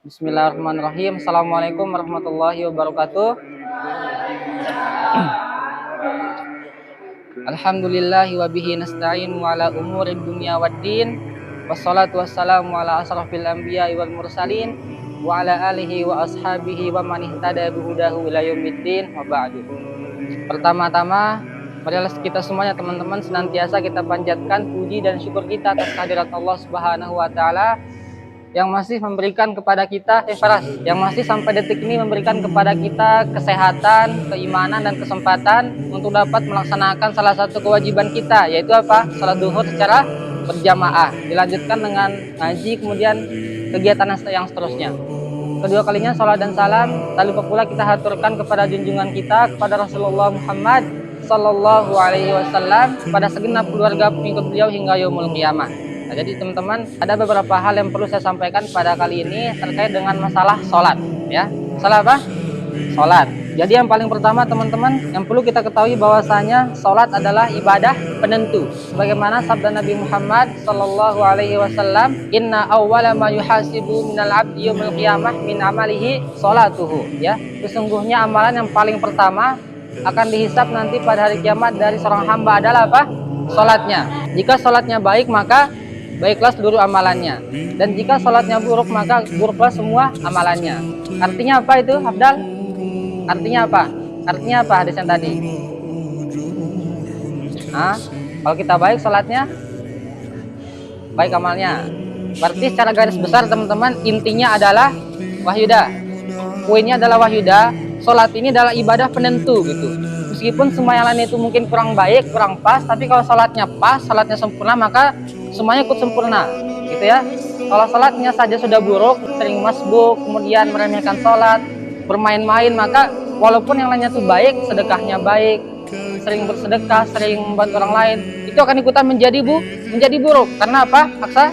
Bismillahirrahmanirrahim. Assalamualaikum warahmatullahi wabarakatuh. Alhamdulillahi wa bihi nasta'in wa ala umuri dunya waddin. Wassalatu wassalamu ala asrafil anbiya'i wal mursalin wa ala alihi wa ashabihi wa man ihtada bihudahu ila yaumiddin wa ba'du. Pertama-tama, marilah kita semuanya teman-teman senantiasa kita panjatkan puji dan syukur kita atas kehadirat Allah Subhanahu wa taala yang masih memberikan kepada kita yang masih sampai detik ini memberikan kepada kita kesehatan, keimanan dan kesempatan untuk dapat melaksanakan salah satu kewajiban kita, yaitu apa? Salat duhur secara berjamaah. Dilanjutkan dengan ngaji, kemudian kegiatan yang seterusnya. Kedua kalinya salat dan salam tak lupa pula kita haturkan kepada junjungan kita, kepada Rasulullah Muhammad sallallahu alaihi wasallam, pada segenap keluarga pengikut beliau hingga yaumul qiyamah. Nah, jadi teman-teman, ada beberapa hal yang perlu saya sampaikan pada kali ini terkait dengan masalah sholat, ya. Salah apa? Sholat. Jadi yang paling pertama teman-teman, yang perlu kita ketahui bahwasanya sholat adalah ibadah penentu. Sebagaimana sabda Nabi Muhammad sallallahu alaihi wasallam, "Inna awwala ma yuhasibu minal abdi yaumil qiyamah min amalihi sholatuhu." Ya, sesungguhnya amalan yang paling pertama akan dihisab nanti pada hari kiamat dari seorang hamba adalah apa? Sholatnya. Jika sholatnya baik, maka baiklah seluruh amalannya, dan jika sholatnya buruk maka buruklah semua amalannya. Artinya apa itu, Abdal? Artinya apa? Artinya apa hadis yang tadi? Kalau kita baik sholatnya, baik amalnya. Berarti secara garis besar teman-teman, intinya adalah wahyuda. Poinnya adalah wahyuda, sholat ini adalah ibadah penentu gitu. Meskipun semua yang lain itu mungkin kurang baik, kurang pas, tapi kalau sholatnya pas, sholatnya sempurna, maka semuanya ikut sempurna, gitu ya. Kalau sholatnya saja sudah buruk, sering masbuk, kemudian meremehkan sholat, bermain-main, maka walaupun yang lainnya itu baik, sedekahnya baik, sering bersedekah, sering membantu orang lain, itu akan ikutan menjadi buruk. Karena apa? Aksa?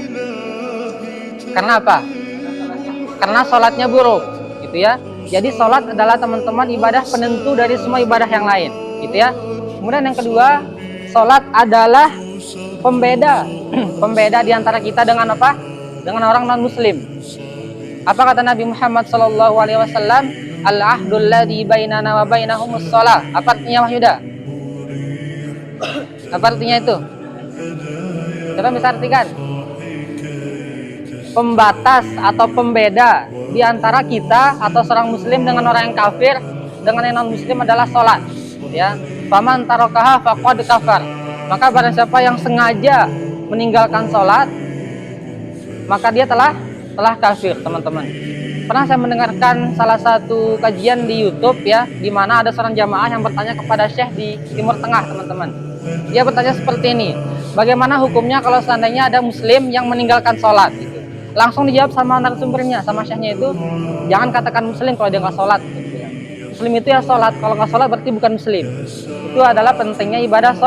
Karena apa? Karena sholatnya buruk, gitu ya. Jadi sholat adalah teman-teman ibadah penentu dari semua ibadah yang lain, gitu ya. Kemudian yang kedua, sholat adalah pembeda di antara kita dengan apa? Dengan orang non muslim. Apa kata Nabi Muhammad sallallahu alaihi wasallam? Al-ahdul ladzi bainana wa bainahumus shalah. Apa artinya wahyuda? Apa artinya itu? Coba bisa artikan. Pembatas atau pembeda di antara kita atau seorang muslim dengan orang yang kafir, dengan yang non muslim adalah sholat, ya. Faman tarakaha faqad kafar. Maka barang siapa yang sengaja meninggalkan sholat, maka dia telah kafir, teman-teman. Pernah saya mendengarkan salah satu kajian di YouTube, ya, di mana ada seorang jamaah yang bertanya kepada syekh di Timur Tengah, teman-teman. Dia bertanya seperti ini, bagaimana hukumnya kalau seandainya ada muslim yang meninggalkan sholat, gitu. Langsung dijawab sama narasumbernya, sama syekhnya itu, jangan katakan muslim kalau dia nggak sholat, gitu ya. Muslim itu ya sholat, kalau nggak sholat berarti bukan muslim. Itu adalah pentingnya ibadah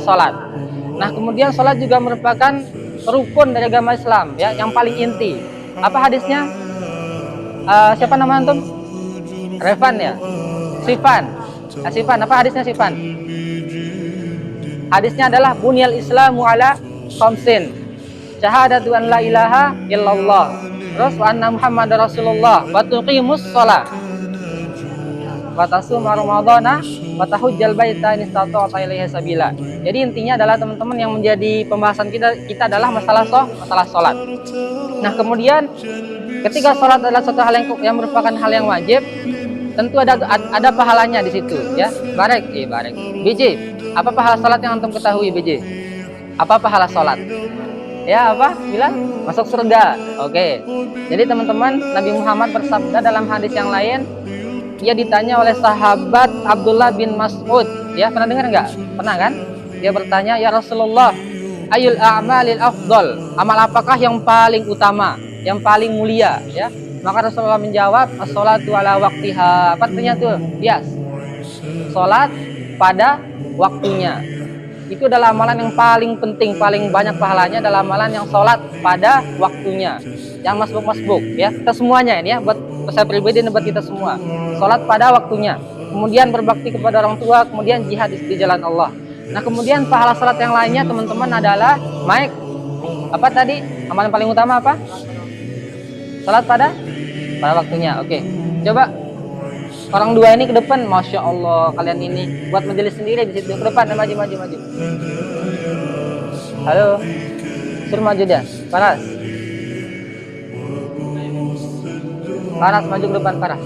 sholat. Nah, kemudian sholat juga merupakan rukun dari agama Islam, ya, yang paling inti. Apa hadisnya? Siapa nama antum? Revan, ya? Sifan. Apa hadisnya Sifan? Hadisnya adalah bunyal Islamu ala khamsin. Syahadatu an la ilaha illallah, terus wa anna Muhammadar Rasulullah, wa tuqimus shalah, wa tasuma ramadhana, wa tahujjal baita in istata'ta ilaihi sabila. Jadi intinya adalah teman-teman yang menjadi pembahasan kita adalah masalah sholat. Nah, kemudian ketika sholat adalah suatu hal yang merupakan hal yang wajib, tentu ada pahalanya di situ, ya. Barek. BJ, apa pahala sholat yang antum ketahui, BJ? Apa pahala sholat? Ya, apa? Bilang masuk surga. Oke. Jadi teman-teman, Nabi Muhammad bersabda dalam hadis yang lain, dia ditanya oleh sahabat Abdullah bin Mas'ud. Ya, pernah dengar nggak? Pernah kan? Dia bertanya, ya Rasulullah, ayul a'malil afdal? Amal apakah yang paling utama, yang paling mulia? Ya. Maka Rasulullah menjawab, as-sholatu ala waqtiha. Apa artinya tuh? Yes. Sholat pada waktunya. Itu adalah amalan yang paling penting, paling banyak pahalanya adalah amalan yang sholat pada waktunya, yang masbuk, ya. Kita semuanya ini, ya, buat saya pribadi dan buat kita semua. Sholat pada waktunya, kemudian berbakti kepada orang tua, kemudian jihad di jalan Allah. Nah, kemudian pahala sholat yang lainnya teman-teman adalah apa tadi? Amalan paling utama apa? Sholat pada pada waktunya. Oke. Coba orang dua ini ke depan, masya Allah, kalian ini buat majelis sendiri di situ, ke depan, maju. Halo, suruh maju dia, Paras, maju ke depan, Paras.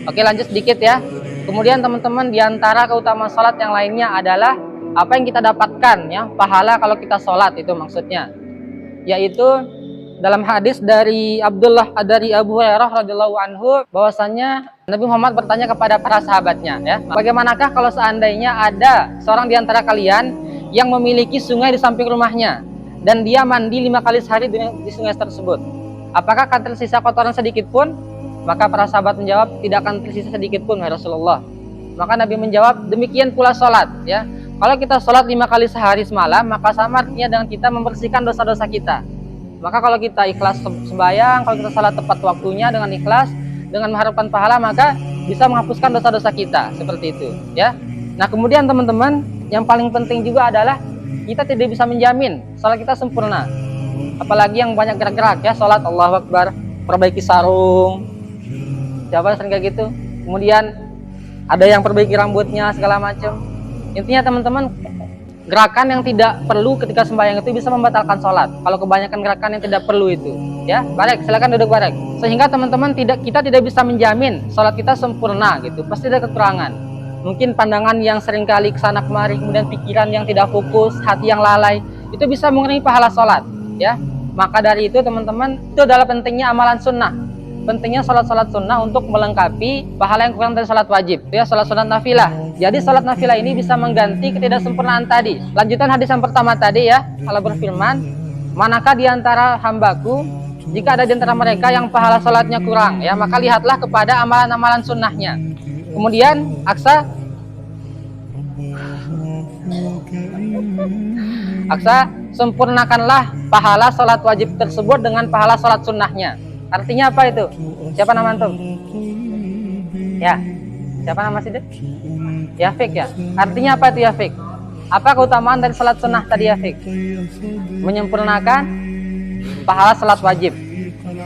Oke, lanjut sedikit ya. Kemudian teman-teman, diantara keutamaan sholat yang lainnya adalah apa yang kita dapatkan ya, pahala kalau kita sholat, itu maksudnya, yaitu dalam hadis dari Abu Hurairah radhiyallahu anhu bahwasanya Nabi Muhammad bertanya kepada para sahabatnya ya, bagaimanakah kalau seandainya ada seorang di antara kalian yang memiliki sungai di samping rumahnya dan dia mandi 5 kali sehari di sungai tersebut, apakah akan tersisa kotoran sedikit pun? Maka para sahabat menjawab, tidak akan tersisa sedikit pun ya Rasulullah. Maka Nabi menjawab, demikian pula sholat ya. Kalau kita sholat 5 kali sehari semalam, maka sama artinya dengan kita membersihkan dosa-dosa kita. Maka kalau kita ikhlas sembahyang, kalau kita salat tepat waktunya dengan ikhlas, dengan mengharapkan pahala, maka bisa menghapuskan dosa-dosa kita, seperti itu ya. Nah, kemudian teman-teman, yang paling penting juga adalah kita tidak bisa menjamin salat kita sempurna. Apalagi yang banyak gerak-gerak ya, salat Allahu Akbar, perbaiki sarung. Siapa sering kayak gitu? Kemudian ada yang perbaiki rambutnya segala macam. Intinya teman-teman, gerakan yang tidak perlu ketika sembahyang itu bisa membatalkan sholat. Kalau kebanyakan gerakan yang tidak perlu itu, ya, Barek, silakan duduk Barek. Sehingga teman-teman kita tidak bisa menjamin sholat kita sempurna gitu. Pasti ada kekurangan. Mungkin pandangan yang seringkali kesana kemari, kemudian pikiran yang tidak fokus, hati yang lalai, itu bisa mengurangi pahala sholat, ya. Maka dari itu teman-teman, itu adalah pentingnya amalan sunnah. Pentingnya sholat-sholat sunnah untuk melengkapi pahala yang kurang dari sholat wajib, ya, sholat-sholat nafilah. Jadi sholat nafilah ini bisa mengganti ketidaksempurnaan tadi. Lanjutan hadis yang pertama tadi ya, Allah berfirman, manakah di antara hambaku, jika ada di antara mereka yang pahala sholatnya kurang, ya, maka lihatlah kepada amalan-amalan sunnahnya. Kemudian Aksa sempurnakanlah pahala sholat wajib tersebut dengan pahala sholat sunnahnya. Artinya apa itu? Siapa nama antum? Ya, siapa nama Siddiq? Yafik ya. Artinya apa itu Yafik? Apa keutamaan dari salat sunnah tadi Yafik? Menyempurnakan pahala salat wajib.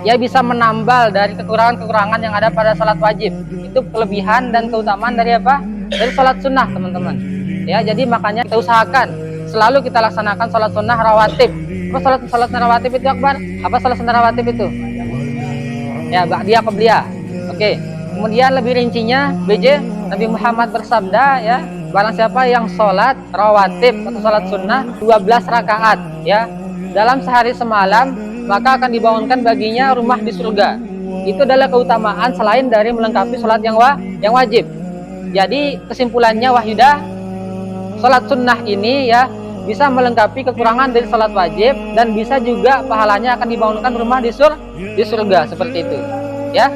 Ya, bisa menambal dari kekurangan-kekurangan yang ada pada salat wajib. Itu kelebihan dan keutamaan dari apa? Dari salat sunnah teman-teman. Ya, jadi makanya kita usahakan selalu kita laksanakan salat sunnah rawatib. Apa salat rawatib itu Akbar? Apa salat sunnah rawatib itu? Ya, ba'diyah qabliyah. Oke. Kemudian lebih rincinya BJ, Nabi Muhammad bersabda ya, barang siapa yang sholat rawatib atau sholat sunnah 12 rakaat ya dalam sehari semalam, maka akan dibangunkan baginya rumah di surga. Itu adalah keutamaan selain dari melengkapi sholat yang wajib. Jadi kesimpulannya Wahyuda, sholat sunnah ini ya bisa melengkapi kekurangan dari sholat wajib dan bisa juga pahalanya akan dibangunkan rumah di surga, seperti itu ya.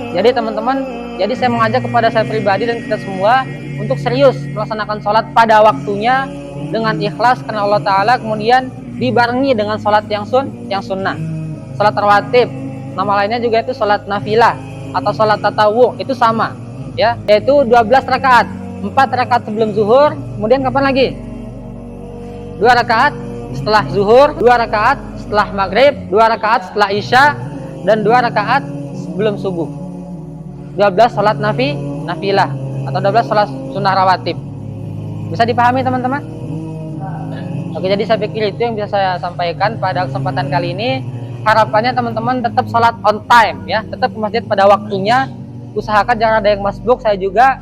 Jadi teman-teman, jadi saya mengajak kepada saya pribadi dan kita semua untuk serius melaksanakan sholat pada waktunya dengan ikhlas karena Allah Ta'ala, kemudian dibarengi dengan sholat yang sunnah. Sholat rawatib, nama lainnya juga itu sholat nafilah atau sholat tatawu, itu sama ya, yaitu 12 rakaat, 4 rakaat sebelum zuhur, kemudian kapan lagi? 2 rakaat setelah zuhur, 2 rakaat setelah maghrib, 2 rakaat setelah isya, dan 2 rakaat sebelum subuh. 12 sholat nafilah atau 12 sholat sunnah rawatib. Bisa dipahami teman-teman? Oke, jadi saya pikir itu yang bisa saya sampaikan pada kesempatan kali ini. Harapannya teman-teman tetap sholat on time ya, tetap ke masjid pada waktunya. Usahakan jangan ada yang masbuk, saya juga.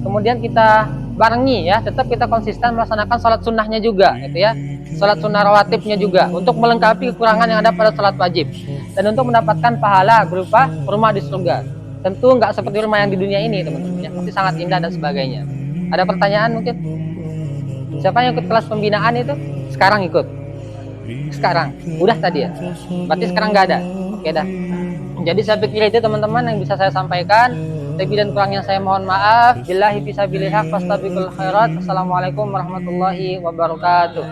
Kemudian kita barengi ya, tetap kita konsisten melaksanakan sholat sunnahnya juga gitu ya, sholat sunnah rawatibnya juga, untuk melengkapi kekurangan yang ada pada sholat wajib dan untuk mendapatkan pahala berupa rumah di surga. Tentu nggak seperti rumah yang di dunia ini teman-teman ya, pasti sangat indah dan sebagainya. Ada pertanyaan mungkin? Siapa yang ikut kelas pembinaan itu? Sekarang ikut? Sekarang? Udah tadi ya? Berarti sekarang nggak ada? Oke dah. Jadi saya pikir itu teman-teman yang bisa saya sampaikan. Lebih dan kurangnya saya mohon maaf. Billahi fisabilil haq fastabiqul khairat. Assalamualaikum warahmatullahi wabarakatuh.